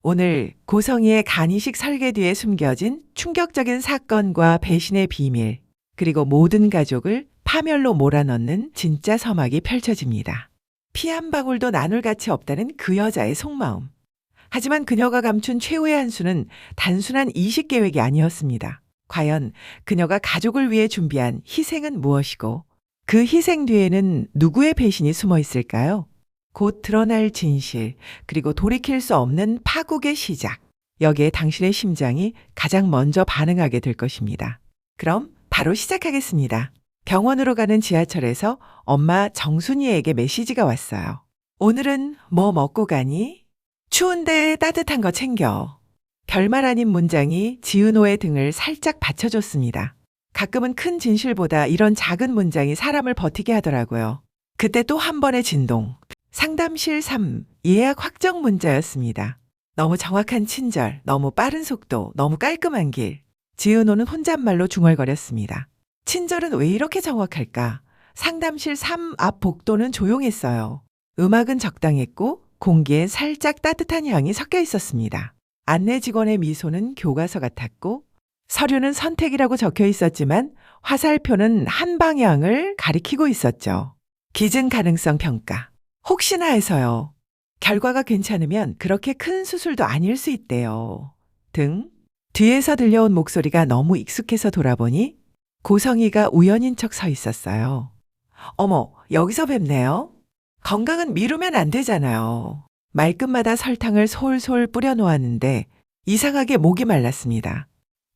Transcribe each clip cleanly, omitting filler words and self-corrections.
오늘 고성이의 간이식 설계 뒤에 숨겨진 충격적인 사건과 배신의 비밀, 그리고 모든 가족을 파멸로 몰아넣는 진짜 서막이 펼쳐집니다. 피 한 방울도 나눌 가치 없다는 그 여자의 속마음. 하지만 그녀가 감춘 최후의 한 수는 단순한 이식 계획이 아니었습니다. 과연 그녀가 가족을 위해 준비한 희생은 무엇이고 그 희생 뒤에는 누구의 배신이 숨어 있을까요? 곧 드러날 진실, 그리고 돌이킬 수 없는 파국의 시작. 여기에 당신의 심장이 가장 먼저 반응하게 될 것입니다. 그럼 바로 시작하겠습니다. 병원으로 가는 지하철에서 엄마 정순이에게 메시지가 왔어요. 오늘은 뭐 먹고 가니? 추운데 따뜻한 거 챙겨. 결말 아닌 문장이 지은호의 등을 살짝 받쳐줬습니다. 가끔은 큰 진실보다 이런 작은 문장이 사람을 버티게 하더라고요. 그때 또 한 번의 진동. 상담실 3 예약 확정 문자였습니다. 너무 정확한 친절, 너무 빠른 속도, 너무 깔끔한 길. 지은호는 혼잣말로 중얼거렸습니다. 친절은 왜 이렇게 정확할까? 상담실 3 앞 복도는 조용했어요. 음악은 적당했고 공기엔 살짝 따뜻한 향이 섞여 있었습니다. 안내 직원의 미소는 교과서 같았고 서류는 선택이라고 적혀 있었지만 화살표는 한 방향을 가리키고 있었죠. 기증 가능성 평가. 혹시나 해서요. 결과가 괜찮으면 그렇게 큰 수술도 아닐 수 있대요. 등. 뒤에서 들려온 목소리가 너무 익숙해서 돌아보니 고성이가 우연인 척 서 있었어요. 어머, 여기서 뵙네요. 건강은 미루면 안 되잖아요. 말끝마다 설탕을 솔솔 뿌려 놓았는데 이상하게 목이 말랐습니다.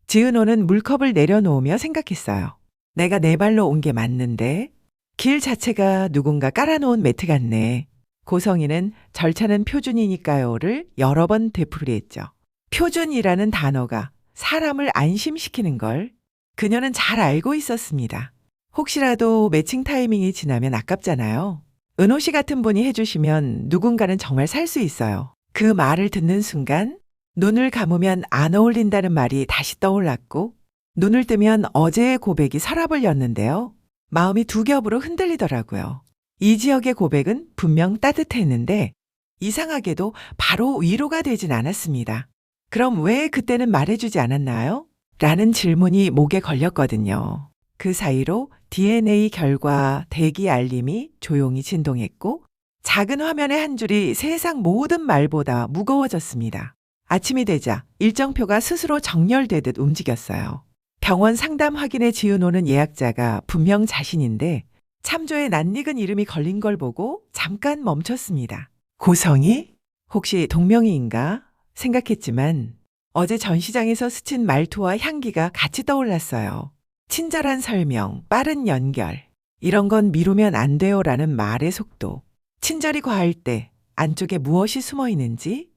지은호는 물컵을 내려놓으며 생각했어요. 내가 내 발로 온 게 맞는데 길 자체가 누군가 깔아놓은 매트 같네. 고성이는 절차는 표준이니까요를 여러 번 되풀이했죠. 표준이라는 단어가 사람을 안심시키는 걸 그녀는 잘 알고 있었습니다. 혹시라도 매칭 타이밍이 지나면 아깝잖아요. 은호 씨 같은 분이 해주시면 누군가는 정말 살 수 있어요. 그 말을 듣는 순간 눈을 감으면 안 어울린다는 말이 다시 떠올랐고 눈을 뜨면 어제의 고백이 서랍을 였는데요. 마음이 두 겹으로 흔들리더라고요. 이 지역의 고백은 분명 따뜻했는데 이상하게도 바로 위로가 되진 않았습니다. 그럼 왜 그때는 말해주지 않았나요? 라는 질문이 목에 걸렸거든요. 그 사이로 DNA 결과 대기 알림이 조용히 진동했고 작은 화면의 한 줄이 세상 모든 말보다 무거워졌습니다. 아침이 되자 일정표가 스스로 정렬되듯 움직였어요. 병원 상담 확인에 지은호는 예약자가 분명 자신인데 참조에 낯익은 이름이 걸린 걸 보고 잠깐 멈췄습니다. 고성이? 혹시 동명이인가? 생각했지만 어제 전시장에서 스친 말투와 향기가 같이 떠올랐어요. 친절한 설명, 빠른 연결. 이런 건 미루면 안 돼요라는 말의 속도. 친절이 과할 때 안쪽에 무엇이 숨어 있는지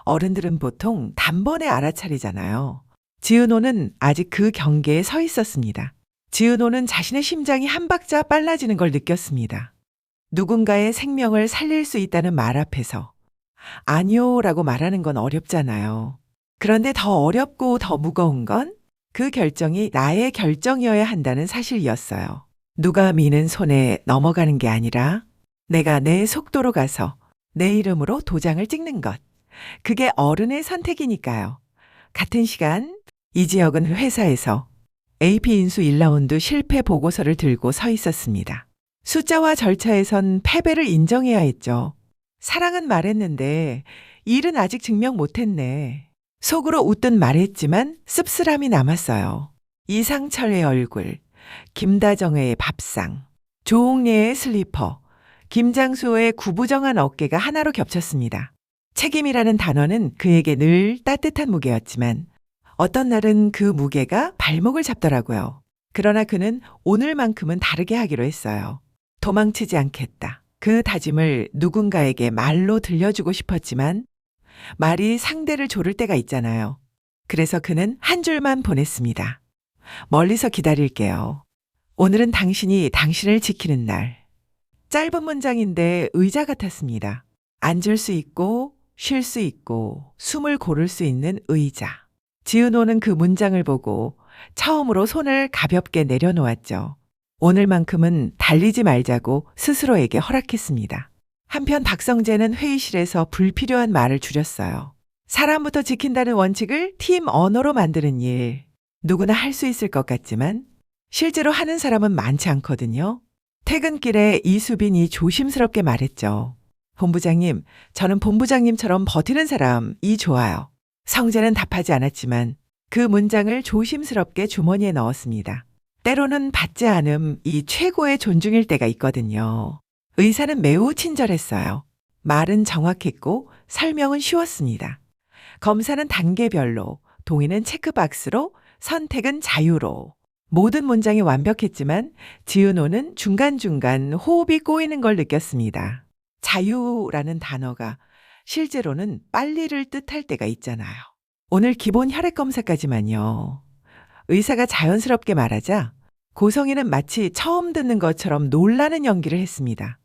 어른들은 보통 단번에 알아차리잖아요. 지은호는 아직 그 경계에 서 있었습니다. 지은호는 자신의 심장이 한 박자 빨라지는 걸 느꼈습니다. 누군가의 생명을 살릴 수 있다는 말 앞에서 아니요라고 말하는 건 어렵잖아요. 그런데 더 어렵고 더 무거운 건 그 결정이 나의 결정이어야 한다는 사실이었어요. 누가 미는 손에 넘어가는 게 아니라 내가 내 속도로 가서 내 이름으로 도장을 찍는 것. 그게 어른의 선택이니까요. 같은 시간 이 지역은 회사에서 AP 인수 1라운드 실패 보고서를 들고 서 있었습니다. 숫자와 절차에선 패배를 인정해야 했죠. 사랑은 말했는데 일은 아직 증명 못했네. 속으로 웃듯 말했지만 씁쓸함이 남았어요. 이상철의 얼굴, 김다정의 밥상, 조옥래의 슬리퍼, 김장수의 구부정한 어깨가 하나로 겹쳤습니다. 책임이라는 단어는 그에게 늘 따뜻한 무게였지만 어떤 날은 그 무게가 발목을 잡더라고요. 그러나 그는 오늘만큼은 다르게 하기로 했어요. 도망치지 않겠다. 그 다짐을 누군가에게 말로 들려주고 싶었지만 말이 상대를 조를 때가 있잖아요. 그래서 그는 한 줄만 보냈습니다. 멀리서 기다릴게요. 오늘은 당신이 당신을 지키는 날. 짧은 문장인데 의자 같았습니다. 앉을 수 있고 쉴 수 있고 숨을 고를 수 있는 의자. 지은호는 그 문장을 보고 처음으로 손을 가볍게 내려놓았죠. 오늘만큼은 달리지 말자고 스스로에게 허락했습니다. 한편 박성재는 회의실에서 불필요한 말을 줄였어요. 사람부터 지킨다는 원칙을 팀 언어로 만드는 일. 누구나 할 수 있을 것 같지만 실제로 하는 사람은 많지 않거든요. 퇴근길에 이수빈이 조심스럽게 말했죠. 본부장님, 저는 본부장님처럼 버티는 사람이 좋아요. 성재는 답하지 않았지만 그 문장을 조심스럽게 주머니에 넣었습니다. 때로는 받지 않음이 최고의 존중일 때가 있거든요. 의사는 매우 친절했어요. 말은 정확했고 설명은 쉬웠습니다. 검사는 단계별로, 동의는 체크박스로, 선택은 자유로. 모든 문장이 완벽했지만 지은호는 중간중간 호흡이 꼬이는 걸 느꼈습니다. 자유라는 단어가 실제로는 빨리를 뜻할 때가 있잖아요. 오늘 기본 혈액 검사까지만요. 의사가 자연스럽게 말하자 고성이는 마치 처음 듣는 것처럼 놀라는 연기를 했습니다.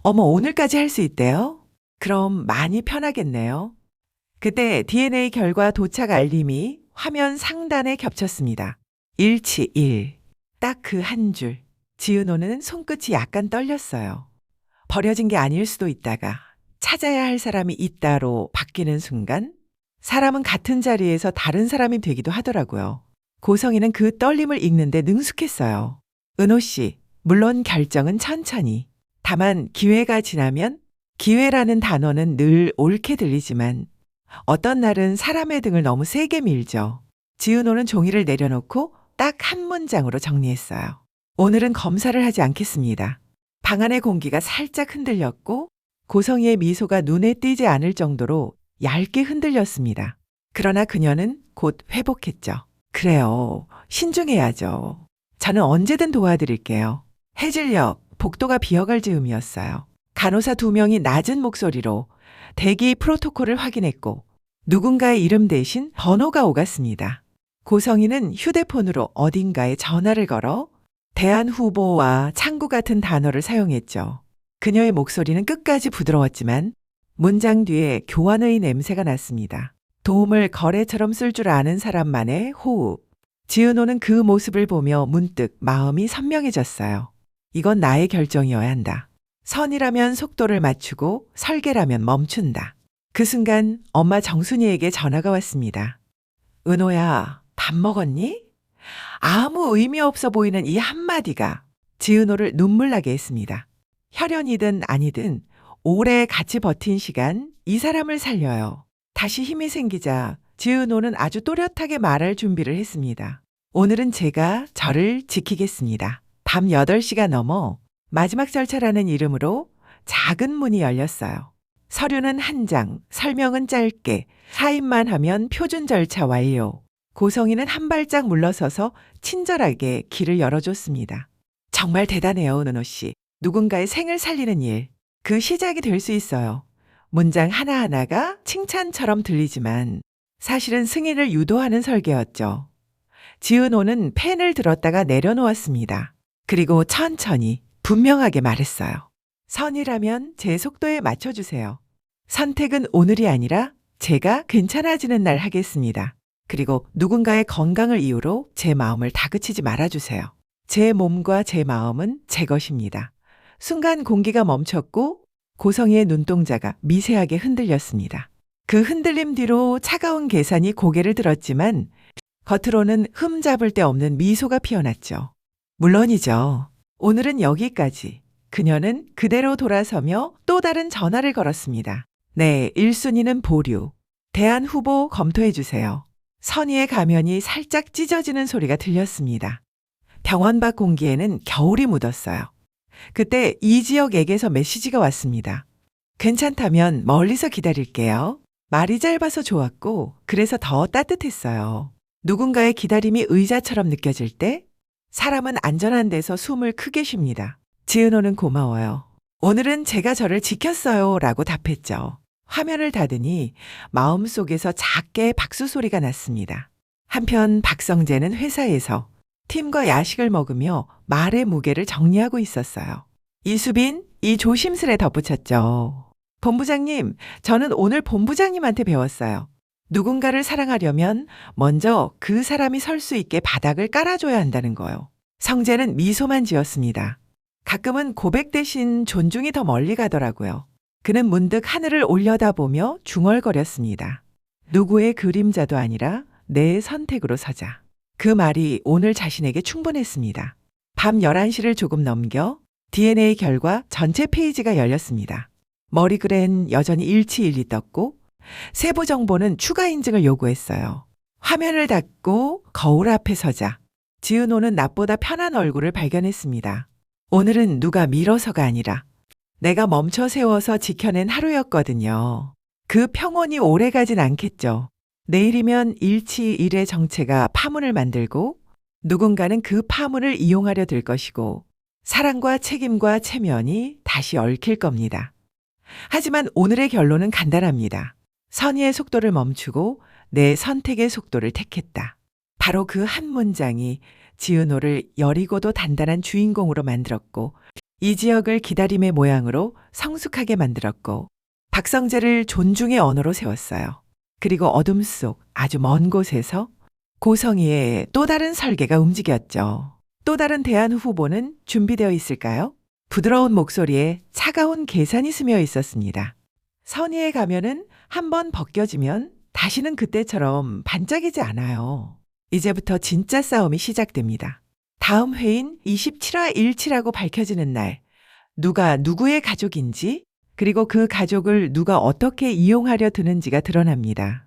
어머, 오늘까지 할 수 있대요? 그럼 많이 편하겠네요. 그때 DNA 결과 도착 알림이 화면 상단에 겹쳤습니다. 일치 1. 딱 그 한 줄. 지은호는 손끝이 약간 떨렸어요. 버려진 게 아닐 수도 있다가 찾아야 할 사람이 있다로 바뀌는 순간 사람은 같은 자리에서 다른 사람이 되기도 하더라고요. 고성이는 그 떨림을 읽는데 능숙했어요. 은호 씨, 물론 결정은 천천히. 다만 기회가 지나면 기회라는 단어는 늘 옳게 들리지만 어떤 날은 사람의 등을 너무 세게 밀죠. 지은호는 종이를 내려놓고 딱 한 문장으로 정리했어요. 오늘은 검사를 하지 않겠습니다. 방 안의 공기가 살짝 흔들렸고 고성이의 미소가 눈에 띄지 않을 정도로 얇게 흔들렸습니다. 그러나 그녀는 곧 회복했죠. 그래요. 신중해야죠. 저는 언제든 도와드릴게요. 해질녘 복도가 비어갈 즈음이었어요. 간호사 2명이 낮은 목소리로 대기 프로토콜을 확인했고 누군가의 이름 대신 번호가 오갔습니다. 고성이는 휴대폰으로 어딘가에 전화를 걸어 대안 후보와 창구 같은 단어를 사용했죠. 그녀의 목소리는 끝까지 부드러웠지만 문장 뒤에 교환의 냄새가 났습니다. 도움을 거래처럼 쓸 줄 아는 사람만의 호흡. 지은호는 그 모습을 보며 문득 마음이 선명해졌어요. 이건 나의 결정이어야 한다. 선이라면 속도를 맞추고 설계라면 멈춘다. 그 순간 엄마 정순이에게 전화가 왔습니다. 은호야, 밥 먹었니? 아무 의미 없어 보이는 이 한마디가 지은호를 눈물 나게 했습니다. 혈연이든 아니든 오래 같이 버틴 시간 이 사람을 살려요. 다시 힘이 생기자 지은호는 아주 또렷하게 말할 준비를 했습니다. 오늘은 제가 저를 지키겠습니다. 밤 8시가 넘어 마지막 절차라는 이름으로 작은 문이 열렸어요. 서류는 한 장, 설명은 짧게, 사인만 하면 표준 절차 완료. 고성이는 한 발짝 물러서서 친절하게 길을 열어줬습니다. 정말 대단해요, 은호 씨. 누군가의 생을 살리는 일. 그 시작이 될 수 있어요. 문장 하나하나가 칭찬처럼 들리지만 사실은 승인을 유도하는 설계였죠. 지은호는 펜을 들었다가 내려놓았습니다. 그리고 천천히 분명하게 말했어요. 선이라면 제 속도에 맞춰주세요. 선택은 오늘이 아니라 제가 괜찮아지는 날 하겠습니다. 그리고 누군가의 건강을 이유로 제 마음을 다그치지 말아주세요. 제 몸과 제 마음은 제 것입니다. 순간 공기가 멈췄고 고성이의 눈동자가 미세하게 흔들렸습니다. 그 흔들림 뒤로 차가운 계산이 고개를 들었지만 겉으로는 흠잡을 데 없는 미소가 피어났죠. 물론이죠. 오늘은 여기까지. 그녀는 그대로 돌아서며 또 다른 전화를 걸었습니다. 네, 1순위는 보류. 대안 후보 검토해 주세요. 선의의 가면이 살짝 찢어지는 소리가 들렸습니다. 병원 밖 공기에는 겨울이 묻었어요. 그때 이지혁에게서 메시지가 왔습니다. 괜찮다면 멀리서 기다릴게요. 말이 짧아서 좋았고 그래서 더 따뜻했어요. 누군가의 기다림이 의자처럼 느껴질 때 사람은 안전한 데서 숨을 크게 쉽니다. 지은호는 고마워요. 오늘은 제가 저를 지켰어요 라고 답했죠. 화면을 닫으니 마음속에서 작게 박수 소리가 났습니다. 한편 박성재는 회사에서 팀과 야식을 먹으며 말의 무게를 정리하고 있었어요. 이수빈, 이 조심스레 덧붙였죠. 본부장님, 저는 오늘 본부장님한테 배웠어요. 누군가를 사랑하려면 먼저 그 사람이 설 수 있게 바닥을 깔아줘야 한다는 거요. 성재는 미소만 지었습니다. 가끔은 고백 대신 존중이 더 멀리 가더라고요. 그는 문득 하늘을 올려다보며 중얼거렸습니다. 누구의 그림자도 아니라 내 선택으로 서자. 그 말이 오늘 자신에게 충분했습니다. 밤 11시를 조금 넘겨 DNA 결과 전체 페이지가 열렸습니다. 머리글엔 여전히 일치일리 떴고 세부 정보는 추가 인증을 요구했어요. 화면을 닫고 거울 앞에 서자. 지은호는 낮보다 편한 얼굴을 발견했습니다. 오늘은 누가 밀어서가 아니라 내가 멈춰 세워서 지켜낸 하루였거든요. 그 평온이 오래가진 않겠죠. 내일이면 일치일의 정체가 파문을 만들고 누군가는 그 파문을 이용하려 들 것이고 사랑과 책임과 체면이 다시 얽힐 겁니다. 하지만 오늘의 결론은 간단합니다. 선의의 속도를 멈추고 내 선택의 속도를 택했다. 바로 그 한 문장이 지은호를 여리고도 단단한 주인공으로 만들었고 이 지역을 기다림의 모양으로 성숙하게 만들었고 박성재를 존중의 언어로 세웠어요. 그리고 어둠 속 아주 먼 곳에서 고성희의 또 다른 설계가 움직였죠. 또 다른 대안 후보는 준비되어 있을까요? 부드러운 목소리에 차가운 계산이 스며 있었습니다. 선의의 가면은 한번 벗겨지면 다시는 그때처럼 반짝이지 않아요. 이제부터 진짜 싸움이 시작됩니다. 다음 회인 27화 일치라고 밝혀지는 날, 누가 누구의 가족인지, 그리고 그 가족을 누가 어떻게 이용하려 드는지가 드러납니다.